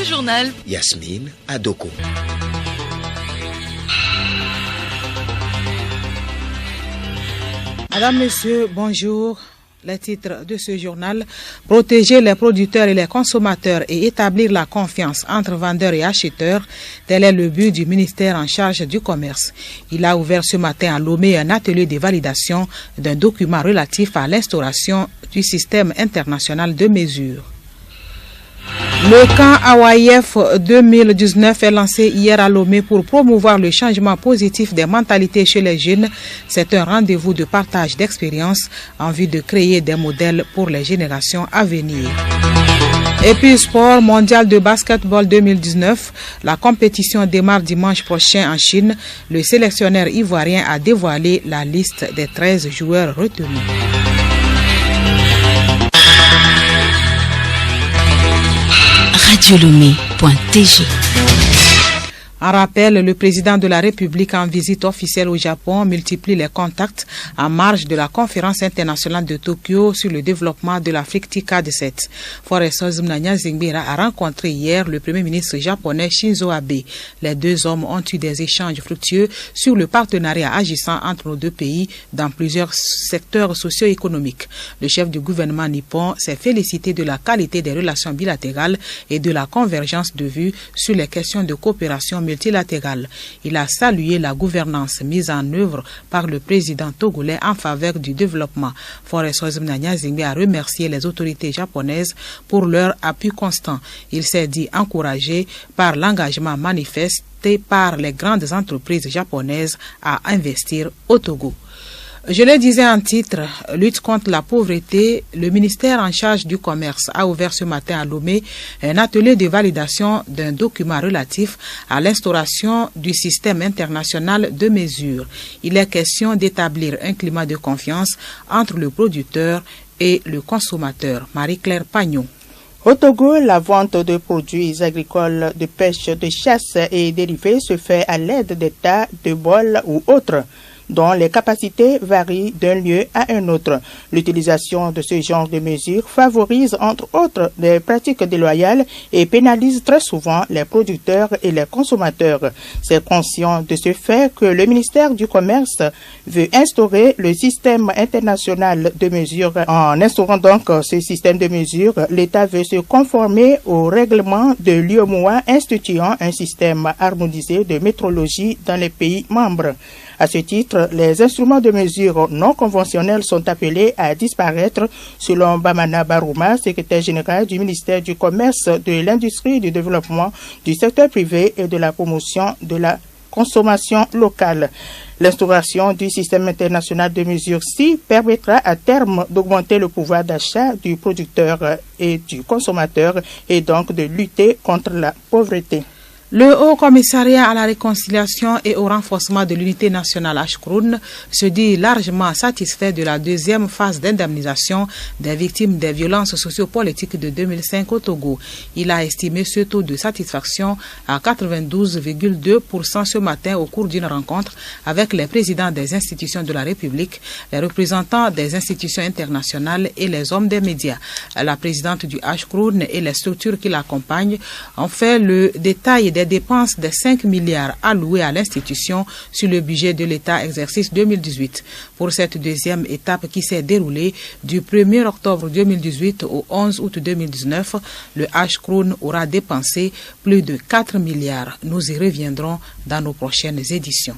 journal. Yasmine Adoko. Madame, Monsieur, bonjour. Les titres de ce journal: protéger les producteurs et les consommateurs et établir la confiance entre vendeurs et acheteurs. Tel est le but du ministère en charge du commerce. Il a ouvert ce matin à Lomé un atelier de validation d'un document relatif à l'instauration du système international de mesures. Le camp AOIF 2019 est lancé hier à Lomé pour promouvoir le changement positif des mentalités chez les jeunes. C'est un rendez-vous de partage d'expériences en vue de créer des modèles pour les générations à venir. Et puis sport mondial de basketball 2019. La compétition démarre dimanche prochain en Chine. Le sélectionneur ivoirien a dévoilé la liste des 13 joueurs retenus. radiolomé.tg. En rappel, le président de la République en visite officielle au Japon multiplie les contacts en marge de la conférence internationale de Tokyo sur le développement de l'Afrique TICAD-7. Forest Ozumnanya Zingbira a rencontré hier le premier ministre japonais Shinzo Abe. Les deux hommes ont eu des échanges fructueux sur le partenariat agissant entre nos deux pays dans plusieurs secteurs socio-économiques. Le chef du gouvernement nippon s'est félicité de la qualité des relations bilatérales et de la convergence de vues sur les questions de coopération multilatérale. Il a salué la gouvernance mise en œuvre par le président togolais en faveur du développement. Forest Ozumnanya Zingbe a remercié les autorités japonaises pour leur appui constant. Il s'est dit encouragé par l'engagement manifesté par les grandes entreprises japonaises à investir au Togo. Je le disais en titre, lutte contre la pauvreté, le ministère en charge du commerce a ouvert ce matin à Lomé un atelier de validation d'un document relatif à l'instauration du système international de mesures. Il est question d'établir un climat de confiance entre le producteur et le consommateur. Marie-Claire Pagnon. Au Togo, la vente de produits agricoles, de pêche, de chasse et dérivés se fait à l'aide d'États, de bols ou autres, dont les capacités varient d'un lieu à un autre. L'utilisation de ce genre de mesures favorise entre autres des pratiques déloyales et pénalise très souvent les producteurs et les consommateurs. C'est conscient de ce fait que le ministère du Commerce veut instaurer le système international de mesures. En instaurant donc ce système de mesures, l'État veut se conformer au règlement de l'UEMOA instituant un système harmonisé de métrologie dans les pays membres. À ce titre, les instruments de mesure non conventionnels sont appelés à disparaître, selon Bamana Barouma, secrétaire général du ministère du Commerce, de l'Industrie, du Développement, du secteur privé et de la promotion de la consommation locale. L'instauration du système international de mesures-ci permettra à terme d'augmenter le pouvoir d'achat du producteur et du consommateur et donc de lutter contre la pauvreté. Le Haut Commissariat à la réconciliation et au renforcement de l'unité nationale Ashkroun se dit largement satisfait de la deuxième phase d'indemnisation des victimes des violences sociopolitiques de 2005 au Togo. Il a estimé ce taux de satisfaction à 92,2% ce matin au cours d'une rencontre avec les présidents des institutions de la République, les représentants des institutions internationales et les hommes des médias. La présidente du Ashkroun et les structures qui l'accompagnent ont fait le détail des dépenses des 5 milliards alloués à l'institution sur le budget de l'État exercice 2018. Pour cette deuxième étape qui s'est déroulée du 1er octobre 2018 au 11 août 2019, le Ashkroun aura dépensé plus de 4 milliards. Nous y reviendrons dans nos prochaines éditions.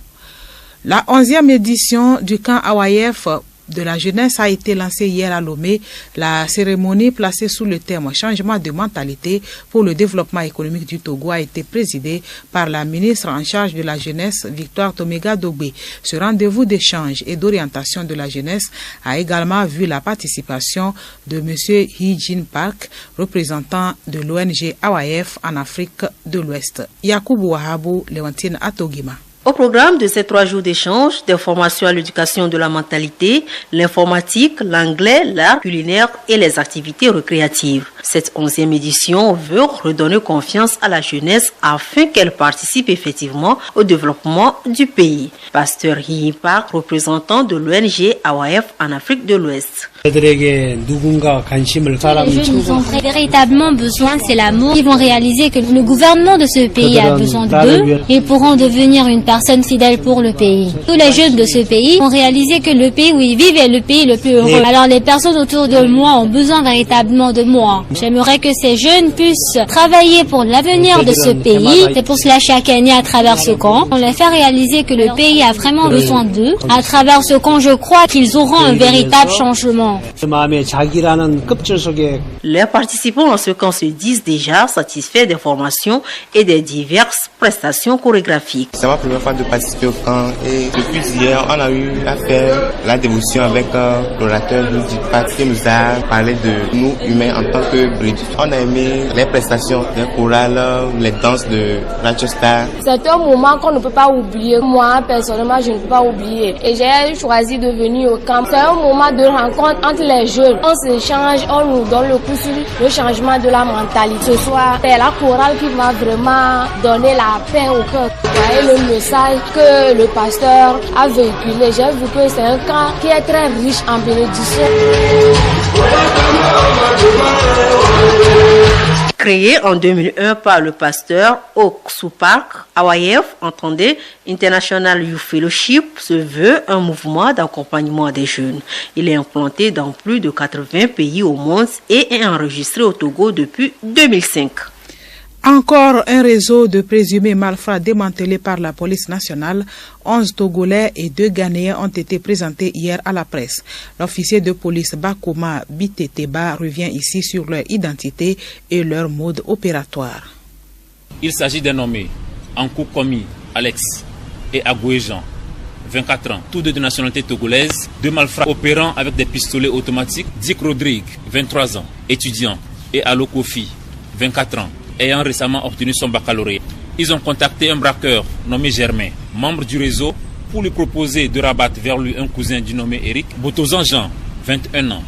La 11e édition du camp AOIF de la jeunesse a été lancée hier à Lomé. La cérémonie placée sous le thème changement de mentalité pour le développement économique du Togo a été présidée par la ministre en charge de la jeunesse, Victoire Tomega Dogbe. Ce rendez-vous d'échange et d'orientation de la jeunesse a également vu la participation de M. Hee-Jin Park, représentant de l'ONG AOIF en Afrique de l'Ouest. Yakubu Wahabou, Léontine Atogima. Au programme de ces 3 jours d'échange, des formations à l'éducation de la mentalité, l'informatique, l'anglais, l'art culinaire et les activités récréatives. Cette 11e édition veut redonner confiance à la jeunesse afin qu'elle participe effectivement au développement du pays. Pasteur Hiipa, représentant de l'ONG AWF en Afrique de l'Ouest. Les jeunes ont véritablement besoin, c'est l'amour. Ils vont réaliser que le gouvernement de ce pays a besoin d'eux. Ils pourront devenir une personne fidèle pour le pays. Tous les jeunes de ce pays ont réalisé que le pays où ils vivent est le pays le plus heureux. Alors les personnes autour de moi ont besoin véritablement de moi. J'aimerais que ces jeunes puissent travailler pour l'avenir de ce pays. C'est pour cela chaque année à travers ce camp, on les fait réaliser que le pays a vraiment besoin d'eux. À travers ce camp, je crois qu'ils auront un véritable changement. Les participants dans ce camp se disent déjà satisfaits des formations et des diverses prestations chorégraphiques. C'est ma première fois de participer au camp et depuis hier, on a eu à faire la dévotion avec l'orateur du pape qui nous a parlé de nous humains en tant que brebis. On a aimé les prestations des chorales, les danses de Manchester. C'est un moment qu'on ne peut pas oublier. Moi, personnellement, je ne peux pas oublier. Et j'ai choisi de venir au camp. C'est un moment de rencontre entre les jeunes. On s'échange, on nous donne le coup sur le changement de la mentalité. Ce soir, c'est la chorale qui va vraiment donner la paix au cœur. Vous voyez le message que le pasteur a véhiculé. J'ai vu que c'est un camp qui est très riche en bénédictions. Créé en 2001 par le pasteur Oksu Park, AWF, entendez, International Youth Fellowship, se veut un mouvement d'accompagnement des jeunes. Il est implanté dans plus de 80 pays au monde et est enregistré au Togo depuis 2005. Encore un réseau de présumés malfrats démantelé par la police nationale. 11 Togolais et 2 Ghanéens ont été présentés hier à la presse. L'officier de police Bakoma Biteteba revient ici sur leur identité et leur mode opératoire. Il s'agit d'un nommé Ankou Komi Alex et Agoué Jean, 24 ans, tous deux de nationalité togolaise, 2 malfrats opérant avec des pistolets automatiques. Dick Rodrigue, 23 ans, étudiant, et Alo Kofi, 24 ans, ayant récemment obtenu son baccalauréat. Ils ont contacté un braqueur nommé Germain, membre du réseau, pour lui proposer de rabattre vers lui un cousin du nommé Eric, Botozan Jean, 21 ans,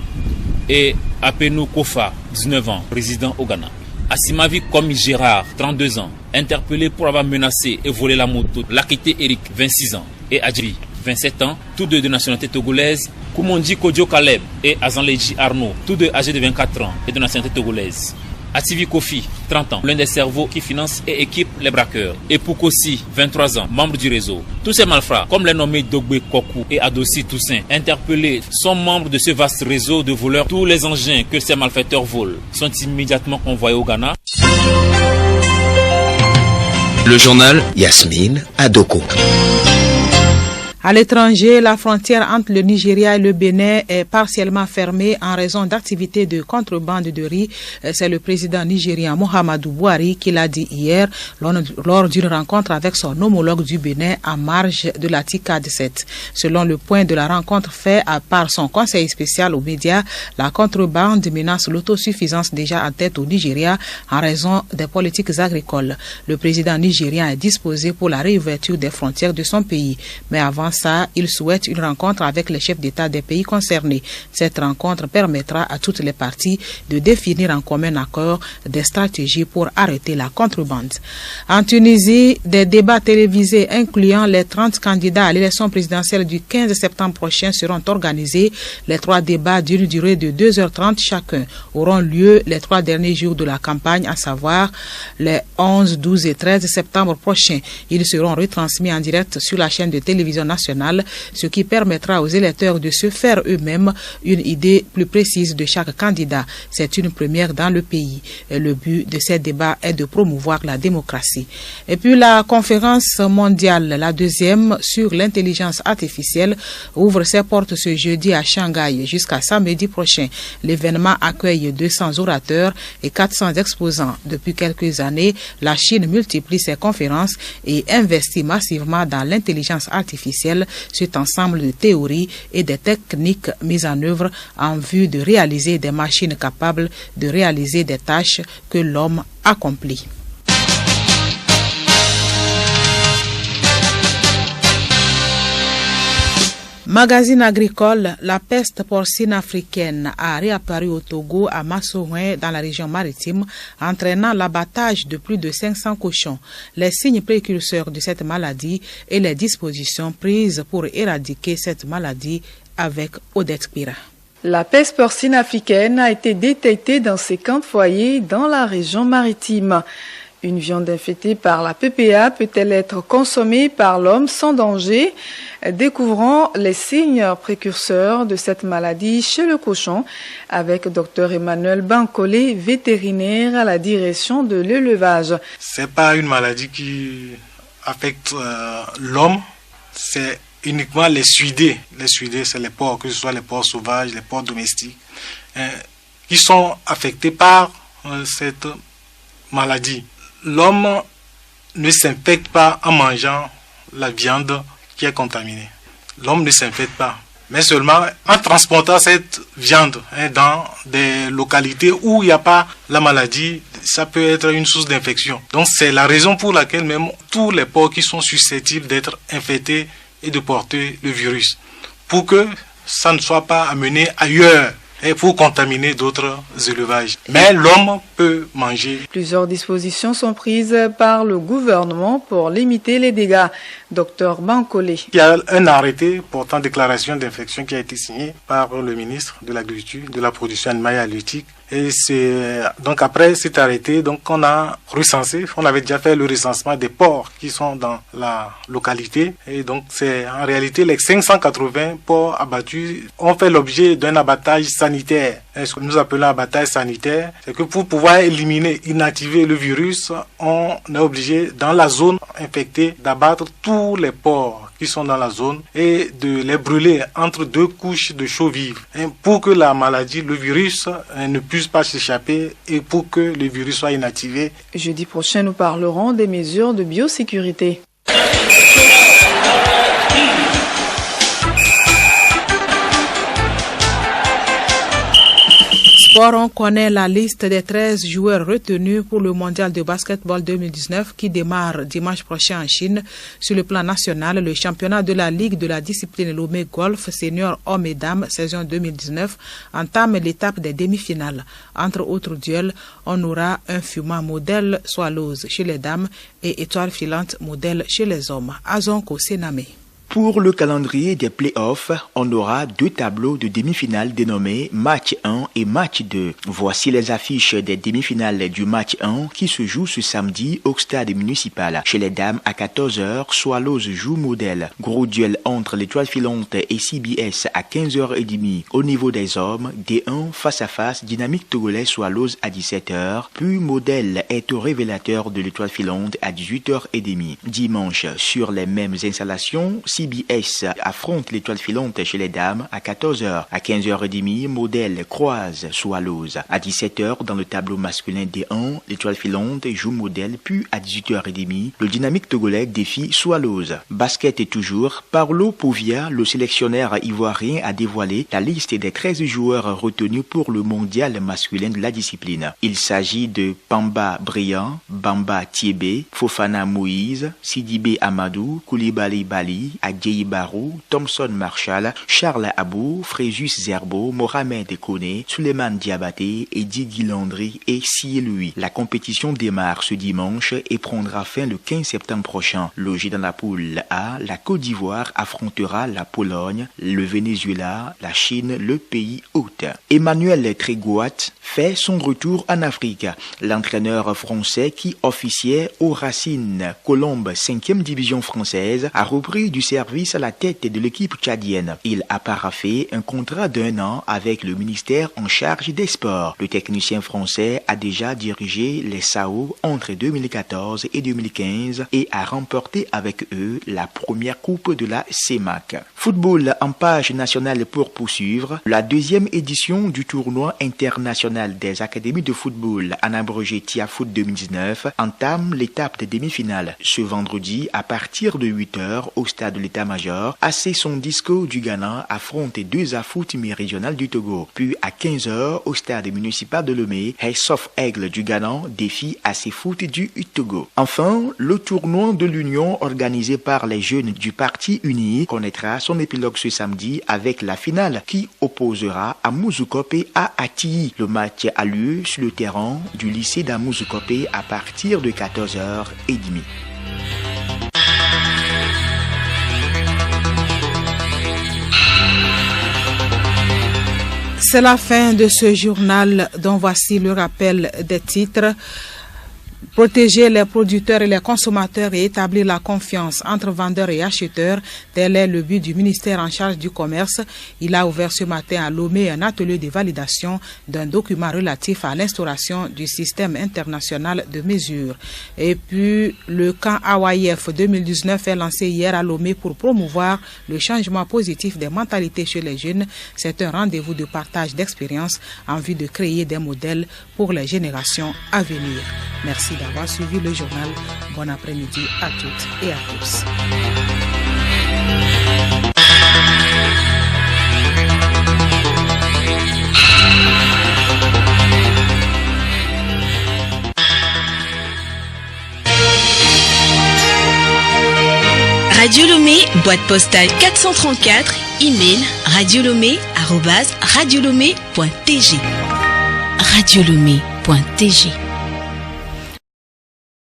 et Apenou Kofa, 19 ans, résident au Ghana. Asimavi Komi Gérard, 32 ans, interpellé pour avoir menacé et volé la moto. Lakité Eric, 26 ans, et Adjiri, 27 ans, tous deux de nationalité togolaise. Koumondi Kodjo Kaleb et Azanleji Arnaud, tous deux âgés de 24 ans et de nationalité togolaise. Ativi Kofi, 30 ans, l'un des cerveaux qui finance et équipe les braqueurs. Et Poukosi, 23 ans, membre du réseau. Tous ces malfrats, comme les nommés Dogbe Koku et Adossi Toussaint, interpellés, sont membres de ce vaste réseau de voleurs. Tous les engins que ces malfaiteurs volent sont immédiatement envoyés au Ghana. Le journal Yasmine Adoko. À l'étranger, la frontière entre le Nigeria et le Bénin est partiellement fermée en raison d'activités de contrebande de riz. C'est le président nigérien Muhammadu Buhari qui l'a dit hier lors d'une rencontre avec son homologue du Bénin en marge de la TICAD 7. Selon le point de la rencontre fait par son conseil spécial aux médias, la contrebande menace l'autosuffisance déjà en tête au Nigeria en raison des politiques agricoles. Le président nigérien est disposé pour la réouverture des frontières de son pays. Mais avant ça, il souhaite une rencontre avec les chefs d'État des pays concernés. Cette rencontre permettra à toutes les parties de définir en commun accord des stratégies pour arrêter la contrebande. En Tunisie, des débats télévisés incluant les 30 candidats à l'élection présidentielle du 15 septembre prochain seront organisés. Les 3 débats d'une durée de 2h30 chacun auront lieu les 3 derniers jours de la campagne, à savoir les 11, 12 et 13 septembre prochains. Ils seront retransmis en direct sur la chaîne de télévision nationale, ce qui permettra aux électeurs de se faire eux-mêmes une idée plus précise de chaque candidat. C'est une première dans le pays. Et le but de ces débats est de promouvoir la démocratie. Et puis la conférence mondiale, la 2e sur l'intelligence artificielle, ouvre ses portes ce jeudi à Shanghai jusqu'à samedi prochain. L'événement accueille 200 orateurs et 400 exposants. Depuis quelques années, la Chine multiplie ses conférences et investit massivement dans l'intelligence artificielle, cet ensemble de théories et de techniques mises en œuvre en vue de réaliser des machines capables de réaliser des tâches que l'homme accomplit. Magazine agricole, la peste porcine africaine a réapparu au Togo à Massoouin dans la région maritime, entraînant l'abattage de plus de 500 cochons. Les signes précurseurs de cette maladie et les dispositions prises pour éradiquer cette maladie avec Odette Pira. La peste porcine africaine a été détectée dans 50 foyers dans la région maritime. Une viande infectée par la PPA peut-elle être consommée par l'homme sans danger? Découvrons les signes précurseurs de cette maladie chez le cochon avec Dr Emmanuel Bancolé, vétérinaire à la direction de l'élevage. C'est pas une maladie qui affecte l'homme, c'est uniquement les suidés. Les suidés, c'est les porcs, que ce soit les porcs sauvages, les porcs domestiques, qui sont affectés par cette maladie. L'homme ne s'infecte pas en mangeant la viande qui est contaminée. L'homme ne s'infecte pas, mais seulement en transportant cette viande dans des localités où il n'y a pas la maladie, ça peut être une source d'infection. Donc c'est la raison pour laquelle même tous les porcs qui sont susceptibles d'être infectés et de porter le virus, pour que ça ne soit pas amené ailleurs et pour contaminer d'autres élevages. Mais l'homme peut manger. Plusieurs dispositions sont prises par le gouvernement pour limiter les dégâts. Docteur Bancolé. Il y a un arrêté portant déclaration d'infection qui a été signé par le ministre de l'Agriculture, de la Production animale et halieutique. Et c'est donc après cet arrêté, donc on a recensé, on avait déjà fait le recensement des porcs qui sont dans la localité. Et donc c'est en réalité les 580 porcs abattus ont fait l'objet d'un abattage sanitaire. Et ce que nous appelons abattage sanitaire, c'est que pour pouvoir éliminer, inactiver le virus, on est obligé dans la zone infectée d'abattre tous les porcs qui sont dans la zone et de les brûler entre deux couches de chaux vive pour que la maladie, le virus ne puisse pas s'échapper et pour que le virus soit inactivé. Jeudi prochain, nous parlerons des mesures de biosécurité. On connaît la liste des 13 joueurs retenus pour le mondial de basketball 2019 qui démarre dimanche prochain en Chine. Sur le plan national, le championnat de la Ligue de la discipline Lomé Golf Senior Hommes et Dames saison 2019 entame l'étape des demi-finales. Entre autres duels, on aura un fumant modèle Swallows chez les dames et étoile filante modèle chez les hommes. Azonko Sename. Pour le calendrier des playoffs, on aura deux tableaux de demi-finales dénommés Match 1 et Match 2. Voici les affiches des demi-finales du Match 1 qui se joue ce samedi au stade municipal. Chez les dames, à 14h, Swallows joue modèle. Gros duel entre l'étoile filante et CBS à 15h30. Au niveau des hommes, D1 face à face, Dynamique Togolais Swallows à 17h. Puis modèle est au révélateur de l'étoile filante à 18h30. Dimanche, sur les mêmes installations, CBS affronte l'étoile filante chez les dames à 14h. À 15h30, modèle croise Swallows. À 17h, dans le tableau masculin D1, l'étoile filante joue modèle, puis à 18h30, le Dynamique Togolais défie Swallows. Basket et toujours, Paulo Povia, le sélectionneur ivoirien, a dévoilé la liste des 13 joueurs retenus pour le mondial masculin de la discipline. Il s'agit de Pamba Briand, Bamba Thiébé, Fofana Moïse, Sidibé Amadou, Koulibaly Bali, Adjei Barou, Thompson Marshall, Charles Abou, Fréjus Zerbo, Mohamed Kone, Suleiman Diabaté, Didi Landry et Sié Louis. La compétition démarre ce dimanche et prendra fin le 15 septembre prochain. Logé dans la poule A, la Côte d'Ivoire affrontera la Pologne, le Venezuela, la Chine, le pays hôte. Emmanuel Trégoat fait son retour en Afrique. L'entraîneur français qui officiait aux Racines Colombes 5e division française a repris du service à la tête de l'équipe tchadienne. Il a paraphé un contrat d'1 an avec le ministère en charge des sports. Le technicien français a déjà dirigé les SAO entre 2014 et 2015 et a remporté avec eux la première coupe de la CEMAC. Football en page nationale pour poursuivre. La 2e édition du tournoi international des académies de football en abrégé TIAFoot 2019 entame l'étape des demi-finales. Ce vendredi, à partir de 8h, au stade de l'État d'état-major, assez son discours du Ghana affronte 2 AFOOT mi-régionales du Togo. Puis à 15h, au stade municipal de Lomé, Airsoft Aigle du Ghana défie AC Foot du Togo. Enfin, le tournoi de l'Union organisé par les jeunes du Parti uni connaîtra son épilogue ce samedi avec la finale qui opposera Amouzoukope à Ati. Le match a lieu sur le terrain du lycée d'Amouzoukope à partir de 14h30. C'est la fin de ce journal dont voici le rappel des titres. Protéger les producteurs et les consommateurs et établir la confiance entre vendeurs et acheteurs, tel est le but du ministère en charge du commerce. Il a ouvert ce matin à Lomé un atelier de validation d'un document relatif à l'instauration du système international de mesures. Et puis, le camp AOIF 2019 est lancé hier à Lomé pour promouvoir le changement positif des mentalités chez les jeunes. C'est un rendez-vous de partage d'expériences en vue de créer des modèles pour les générations à venir. Merci d'avoir suivi le journal. Bon après-midi à toutes et à tous. Radio Lomé, boîte postale 434, email radiolomé@radiolomé.tg. radiolomé.tg